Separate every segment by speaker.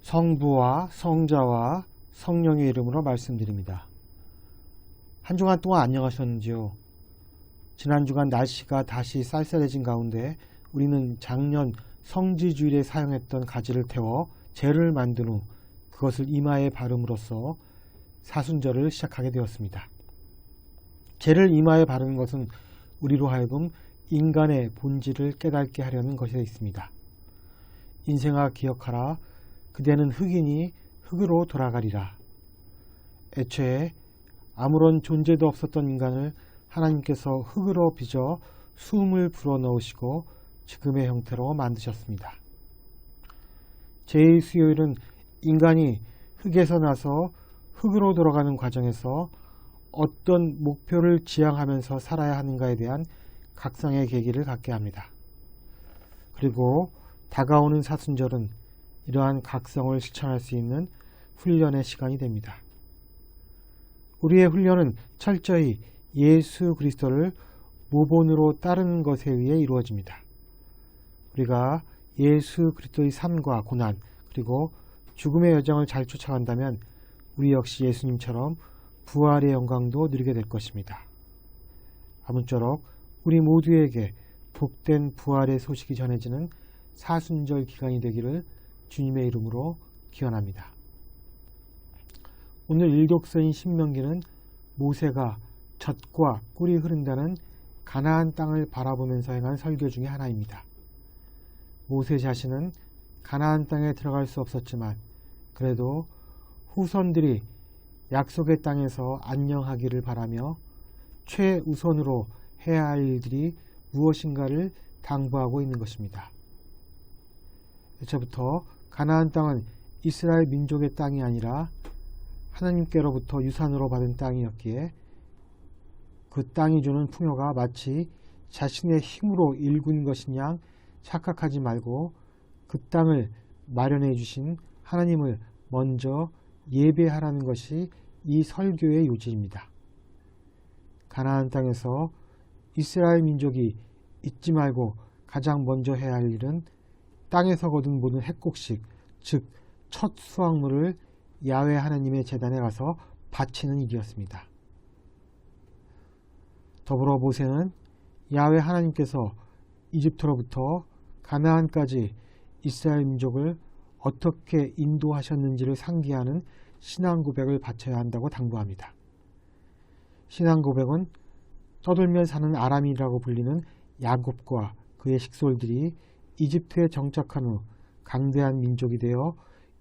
Speaker 1: 성부와 성자와 성령의 이름으로 말씀드립니다. 한 주간 동안 안녕하셨는지요? 지난 주간 날씨가 다시 쌀쌀해진 가운데 우리는 작년 성지주일에 사용했던 가지를 태워 제를 만든 후 그것을 이마에 바름으로써 사순절을 시작하게 되었습니다. 제를 이마에 바르는 것은 우리로 하여금 인간의 본질을 깨닫게 하려는 것에 있습니다. 인생아 기억하라. 그대는 흙이니 흙으로 돌아가리라. 애초에 아무런 존재도 없었던 인간을 하나님께서 흙으로 빚어 숨을 불어넣으시고 지금의 형태로 만드셨습니다. 제2수요일은 인간이 흙에서 나서 흙으로 돌아가는 과정에서 어떤 목표를 지향하면서 살아야 하는가에 대한 각성의 계기를 갖게 합니다. 그리고 다가오는 사순절은 이러한 각성을 실천할 수 있는 훈련의 시간이 됩니다. 우리의 훈련은 철저히 예수 그리스도를 모본으로 따르는 것에 의해 이루어집니다. 우리가 예수 그리스도의 삶과 고난 그리고 죽음의 여정을 잘 쫓아간다면 우리 역시 예수님처럼 부활의 영광도 누리게 될 것입니다. 아무쪼록 우리 모두에게 복된 부활의 소식이 전해지는 사순절 기간이 되기를 주님의 이름으로 기원합니다. 오늘 일독서인 신명기는 모세가 젖과 꿀이 흐른다는 가나안 땅을 바라보면서 행한 설교 중의 하나입니다. 모세 자신은 가나안 땅에 들어갈 수 없었지만 그래도 후손들이 약속의 땅에서 안녕하기를 바라며 최우선으로 해야 할 일들이 무엇인가를 당부하고 있는 것입니다. 애초부터 가나안 땅은 이스라엘 민족의 땅이 아니라 하나님께로부터 유산으로 받은 땅이었기에 그 땅이 주는 풍요가 마치 자신의 힘으로 일군 것인 양 착각하지 말고 그 땅을 마련해 주신 하나님을 먼저 예배하라는 것이 이 설교의 요지입니다. 가나안 땅에서 이스라엘 민족이 잊지 말고 가장 먼저 해야 할 일은 땅에서 거둔 모든 핵곡식, 즉 첫 수확물을 야훼 하나님의 제단에 가서 바치는 일이었습니다. 더불어 모세는 야훼 하나님께서 이집트로부터 가나안까지 이스라엘 민족을 어떻게 인도하셨는지를 상기하는 신앙 고백을 바쳐야 한다고 당부합니다. 신앙 고백은 떠돌며 사는 아람이라고 불리는 야곱과 그의 식솔들이 이집트에 정착한 후 강대한 민족이 되어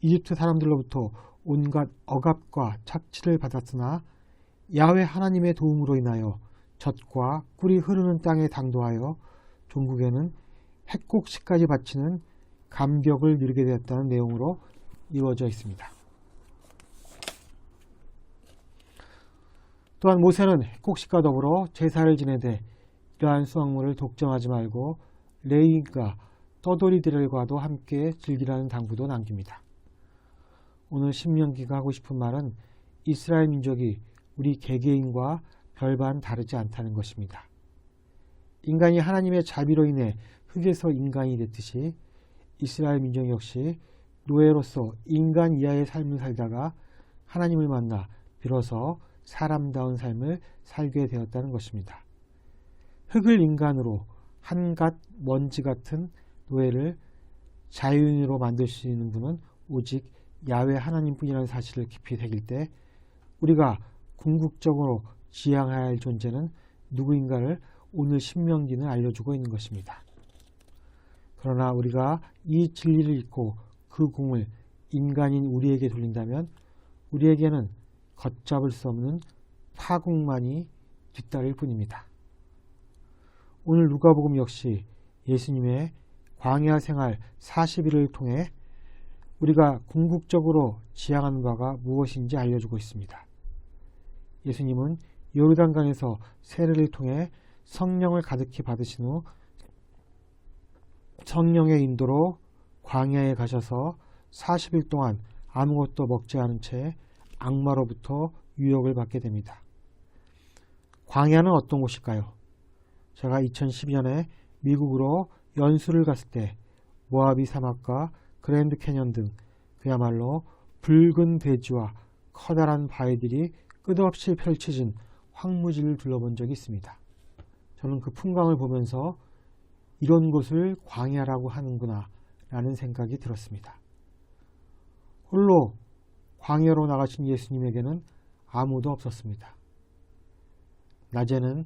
Speaker 1: 이집트 사람들로부터 온갖 억압과 착취를 받았으나 야훼 하나님의 도움으로 인하여 젖과 꿀이 흐르는 땅에 당도하여 종국에는 핵곡식까지 바치는 감격을 누리게 되었다는 내용으로 이루어져 있습니다. 또한 모세는 핵곡식과 더불어 제사를 지내되 이러한 수확물을 독점하지 말고 레위인과 떠돌이들과도 함께 즐기라는 당부도 남깁니다. 오늘 신명기가 하고 싶은 말은 이스라엘 민족이 우리 개개인과 별반 다르지 않다는 것입니다. 인간이 하나님의 자비로 인해 흙에서 인간이 됐듯이 이스라엘 민족 역시 노예로서 인간 이하의 삶을 살다가 하나님을 만나 비로소 사람다운 삶을 살게 되었다는 것입니다. 흙을 인간으로 한갓 먼지 같은 노예를 자유인으로 만들 수 있는 분은 오직 야훼 하나님뿐이라는 사실을 깊이 새길 때 우리가 궁극적으로 지향해야 할 존재는 누구인가를 오늘 신명기는 알려주고 있는 것입니다. 그러나 우리가 이 진리를 잊고 그 공을 인간인 우리에게 돌린다면 우리에게는 걷잡을 수 없는 파국만이 뒤따를 뿐입니다. 오늘 누가복음 역시 예수님의 광야 생활 40일을 통해 우리가 궁극적으로 지향하는 바가 무엇인지 알려주고 있습니다. 예수님은 요르단강에서 세례를 통해 성령을 가득히 받으신 후 성령의 인도로 광야에 가셔서 40일 동안 아무것도 먹지 않은 채 악마로부터 유혹을 받게 됩니다. 광야는 어떤 곳일까요? 제가 2012년에 미국으로 연수를 갔을 때 모하비 사막과 그랜드 캐년 등 그야말로 붉은 대지와 커다란 바위들이 끝없이 펼쳐진 황무지를 둘러본 적이 있습니다. 저는 그 풍광을 보면서 이런 곳을 광야라고 하는구나 라는 생각이 들었습니다. 홀로 광야로 나가신 예수님에게는 아무도 없었습니다. 낮에는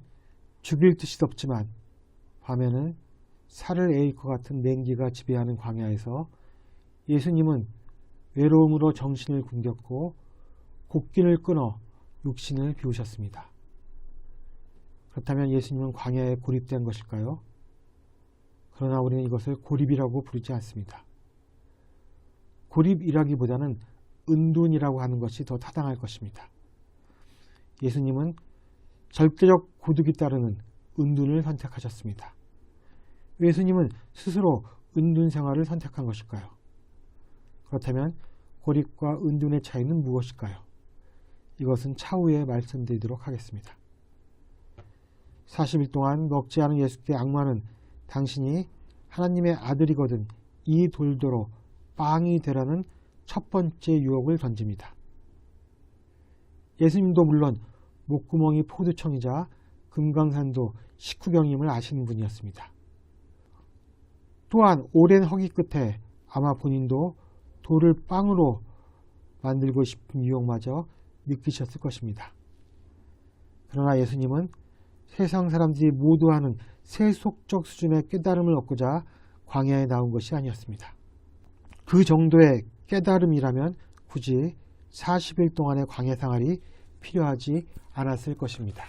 Speaker 1: 죽일 듯이 덥지만 밤에는 살을 에일 것 같은 냉기가 지배하는 광야에서 예수님은 외로움으로 정신을 굶겼고 곡긴을 끊어 육신을 비우셨습니다. 그렇다면 예수님은 광야에 고립된 것일까요? 그러나 우리는 이것을 고립이라고 부르지 않습니다. 고립이라기보다는 은둔이라고 하는 것이 더 타당할 것입니다. 예수님은 절대적 고독이 따르는 은둔을 선택하셨습니다. 예수님은 스스로 은둔 생활을 선택한 것일까요? 그렇다면 고립과 은둔의 차이는 무엇일까요? 이것은 차후에 말씀드리도록 하겠습니다. 40일 동안 먹지 않은 예수께 악마는 당신이 하나님의 아들이거든 이 돌더러 빵이 되라는 첫 번째 유혹을 던집니다. 예수님도 물론 목구멍이 포도청이자 금강산도 식후경임을 아시는 분이었습니다. 또한 오랜 허기 끝에 아마 본인도 돌을 빵으로 만들고 싶은 유혹마저 느끼셨을 것입니다. 그러나 예수님은 세상 사람들이 모두 하는 세속적 수준의 깨달음을 얻고자 광야에 나온 것이 아니었습니다. 그 정도의 깨달음이라면 굳이 40일 동안의 광야 생활이 필요하지 않았을 것입니다.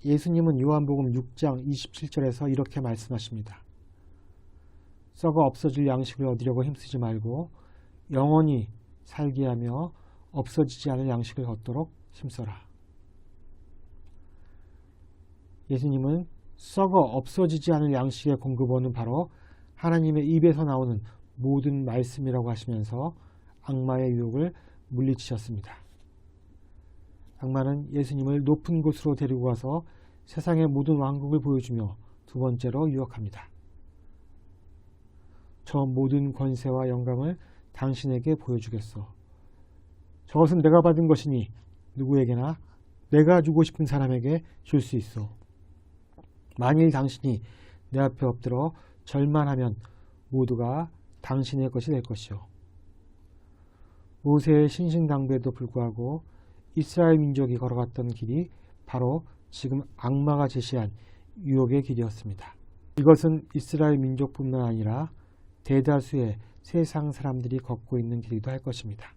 Speaker 1: 예수님은 요한복음 6장 27절에서 이렇게 말씀하십니다. 썩어 없어질 양식을 얻으려고 힘쓰지 말고 영원히 살게 하며 없어지지 않을 양식을 얻도록 힘써라. 예수님은 썩어 없어지지 않을 양식의 공급원은 바로 하나님의 입에서 나오는 모든 말씀이라고 하시면서 악마의 유혹을 물리치셨습니다. 악마는 예수님을 높은 곳으로 데리고 가서 세상의 모든 왕국을 보여주며 두 번째로 유혹합니다. 저 모든 권세와 영광을 당신에게 보여주겠소. 저것은 내가 받은 것이니 누구에게나 내가 주고 싶은 사람에게 줄 수 있어. 만일 당신이 내 앞에 엎드려 절만하면 모두가 당신의 것이 될 것이요. 모세의 신신당부에도 불구하고 이스라엘 민족이 걸어갔던 길이 바로 지금 악마가 제시한 유혹의 길이었습니다. 이것은 이스라엘 민족뿐만 아니라 대다수의 세상 사람들이 걷고 있는 길이기도 할 것입니다.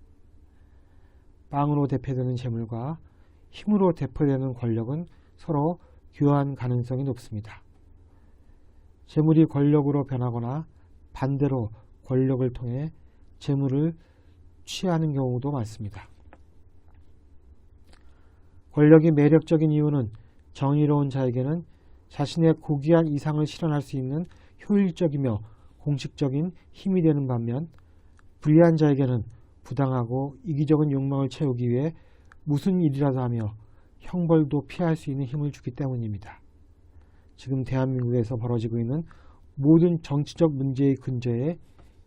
Speaker 1: 빵으로 대표되는 재물과 힘으로 대표되는 권력은 서로 교환 가능성이 높습니다. 재물이 권력으로 변하거나 반대로 권력을 통해 재물을 취하는 경우도 많습니다. 권력이 매력적인 이유는 정의로운 자에게는 자신의 고귀한 이상을 실현할 수 있는 효율적이며 공식적인 힘이 되는 반면 불의한 자에게는 부당하고 이기적인 욕망을 채우기 위해 무슨 일이라도 하며 형벌도 피할 수 있는 힘을 주기 때문입니다. 지금 대한민국에서 벌어지고 있는 모든 정치적 문제의 근저에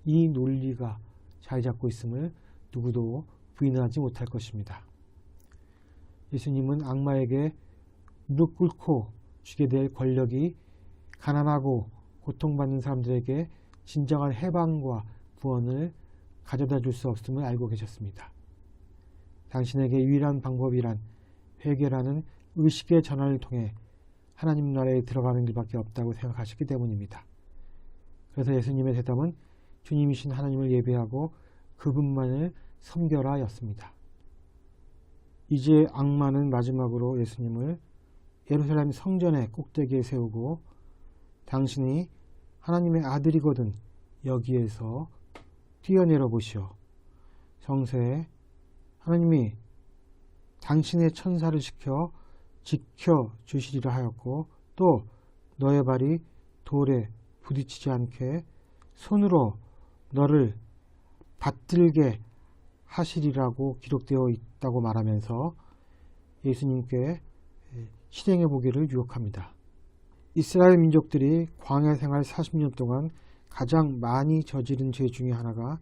Speaker 1: 이 논리가 자리 잡고 있음을 누구도 부인하지 못할 것입니다. 예수님은 악마에게 무릎 꿇고 주게 될 권력이 가난하고 고통받는 사람들에게 진정한 해방과 구원을 가져다 줄 수 없음을 알고 계셨습니다. 당신에게 유일한 방법이란 회개라는 의식의 전환을 통해 하나님 나라에 들어가는 길밖에 없다고 생각하셨기 때문입니다. 그래서 예수님의 대답은 주님이신 하나님을 예배하고 그분만을 섬겨라 였습니다. 이제 악마는 마지막으로 예수님을 예루살렘 성전의 꼭대기에 세우고 당신이 하나님의 아들이거든 여기에서 뛰어내려 보시오. 성서에 하나님이 당신의 천사를 시켜 지켜주시리라 하였고 또 너의 발이 돌에 부딪히지 않게 손으로 너를 받들게 하시리라고 기록되어 있다고 말하면서 예수님께 실행해 보기를 유혹합니다. 이스라엘 민족들이 광야 생활 40년 동안 가장 많이 저지른 죄 중에 하나가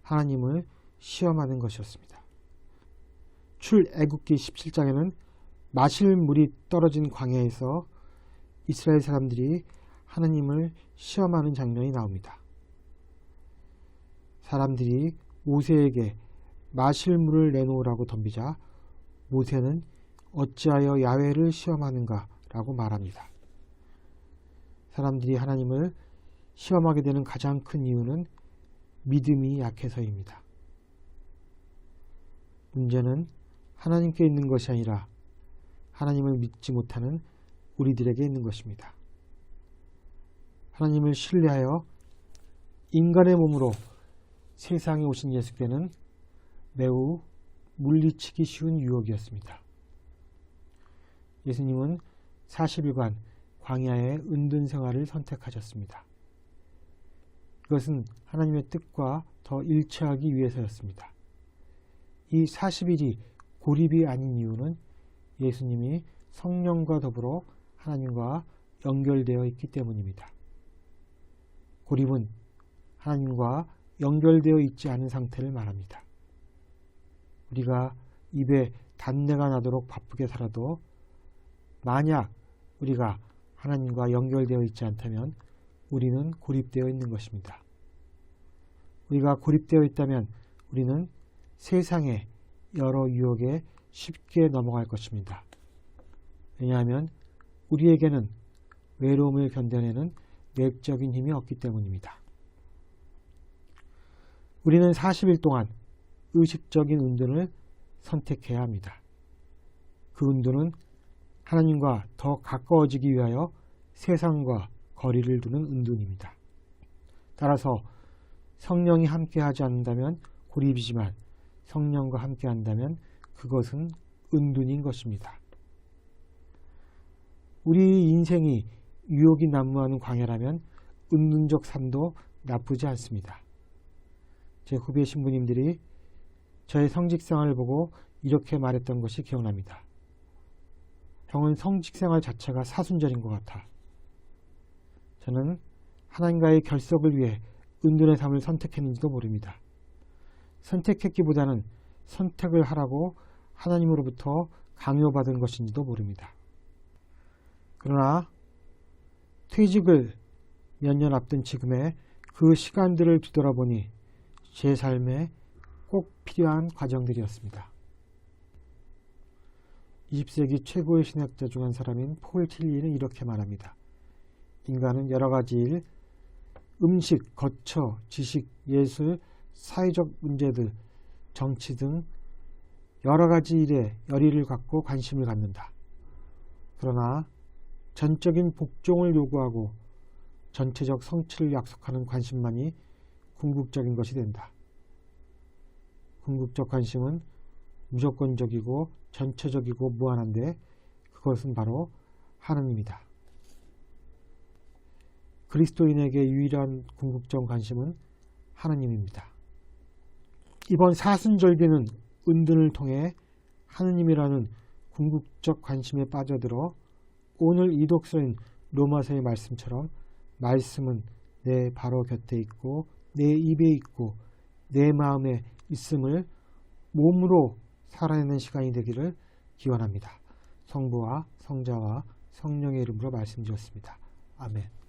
Speaker 1: 하나님을 시험하는 것이었습니다. 출애굽기 17장에는 마실 물이 떨어진 광야에서 이스라엘 사람들이 하나님을 시험하는 장면이 나옵니다. 사람들이 모세에게 마실 물을 내놓으라고 덤비자 모세는 어찌하여 야훼를 시험하는가 라고 말합니다. 사람들이 하나님을 시험하게 되는 가장 큰 이유는 믿음이 약해서입니다. 문제는 하나님께 있는 것이 아니라 하나님을 믿지 못하는 우리들에게 있는 것입니다. 하나님을 신뢰하여 인간의 몸으로 세상에 오신 예수께는 매우 물리치기 쉬운 유혹이었습니다. 예수님은 40일간 광야의 은둔 생활을 선택하셨습니다. 이것은 하나님의 뜻과 더 일치하기 위해서였습니다. 이 40일이 고립이 아닌 이유는 예수님이 성령과 더불어 하나님과 연결되어 있기 때문입니다. 고립은 하나님과 연결되어 있지 않은 상태를 말합니다. 우리가 입에 단내가 나도록 바쁘게 살아도 만약 우리가 하나님과 연결되어 있지 않다면 우리는 고립되어 있는 것입니다. 우리가 고립되어 있다면 우리는 세상의 여러 유혹에 쉽게 넘어갈 것입니다. 왜냐하면 우리에게는 외로움을 견뎌내는 내적인 힘이 없기 때문입니다. 우리는 40일 동안 의식적인 은둔을 선택해야 합니다. 그 은둔은 하나님과 더 가까워지기 위하여 세상과 거리를 두는 은둔입니다. 따라서 성령이 함께하지 않는다면 고립이지만 성령과 함께한다면 그것은 은둔인 것입니다. 우리 인생이 유혹이 난무하는 광야라면 은둔적 삶도 나쁘지 않습니다. 제 후배 신부님들이 저의 성직생활을 보고 이렇게 말했던 것이 기억납니다. 형은 성직생활 자체가 사순절인 것 같아. 저는 하나님과의 결석을 위해 은둔의 삶을 선택했는지도 모릅니다. 선택했기보다는 선택을 하라고 하나님으로부터 강요받은 것인지도 모릅니다. 그러나 퇴직을 몇 년 앞둔 지금의 그 시간들을 뒤돌아보니 제 삶에 꼭 필요한 과정들이었습니다. 20세기 최고의 신학자 중 한 사람인 폴 틸리는 이렇게 말합니다. 인간은 여러 가지 일, 음식, 거처, 지식, 예술, 사회적 문제들, 정치 등 여러 가지 일에 열의를 갖고 관심을 갖는다. 그러나 전적인 복종을 요구하고 전체적 성취를 약속하는 관심만이 궁극적인 것이 된다. 궁극적 관심은 무조건적이고 전체적이고 무한한데 그것은 바로 하나님이다. 그리스도인에게 유일한 궁극적 관심은 하나님입니다. 이번 사순절기는 은둔을 통해 하느님이라는 궁극적 관심에 빠져들어 오늘 이 독서인 로마서의 말씀처럼 말씀은 내 바로 곁에 있고 내 입에 있고 내 마음에 있음을 몸으로 살아내는 시간이 되기를 기원합니다. 성부와 성자와 성령의 이름으로 말씀드렸습니다. 아멘.